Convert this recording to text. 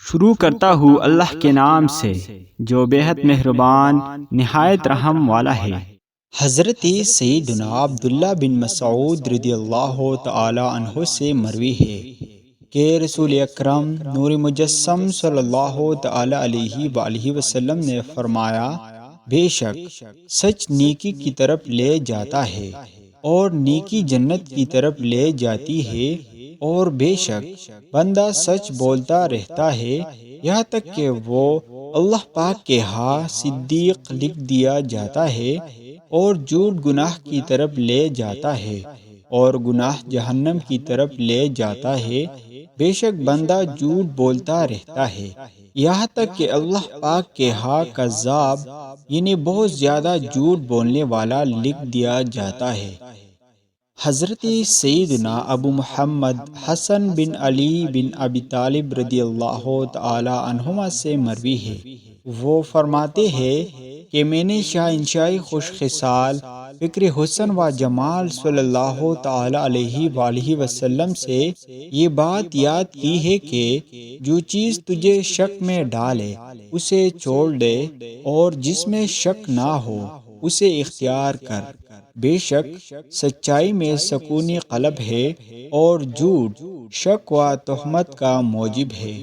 شروع کرتا ہوں اللہ کے نام سے جو بے حد مہربان نہایت رحم والا ہے۔ حضرت سیدنا عبداللہ بن مسعود رضی اللہ تعالی عنہ سے مروی ہے کہ رسول اکرم نور مجسم صلی اللہ تعالی علیہ وآلہ وسلم نے فرمایا، بے شک سچ نیکی کی طرف لے جاتا ہے اور نیکی جنت کی طرف لے جاتی ہے، اور بے شک بندہ سچ بولتا رہتا ہے یہاں تک کہ وہ اللہ پاک کے ہاں صدیق لکھ دیا جاتا ہے، اور جھوٹ گناہ کی طرف لے جاتا ہے اور گناہ جہنم کی طرف لے جاتا ہے۔ بے شک بندہ جھوٹ بولتا رہتا ہے یہاں تک کہ اللہ پاک کے ہاں کذاب یعنی بہت زیادہ جھوٹ بولنے والا لکھ دیا جاتا ہے۔ حضرت سیدنا ابو محمد حسن بن علی بن ابی طالب رضی اللہ تعالی عنہما سے مروی ہے، وہ فرماتے ہیں کہ میں نے شہنشاہ خوش خصال فکر حسن و جمال صلی اللہ تعالی علیہ وآلہ وسلم سے یہ بات یاد کی ہے کہ جو چیز تجھے شک میں ڈالے اسے چھوڑ دے، اور جس میں شک نہ ہو اسے اختیار کر۔ بے شک سچائی میں سکون قلب ہے اور جھوٹ شک و تہمت کا موجب ہے۔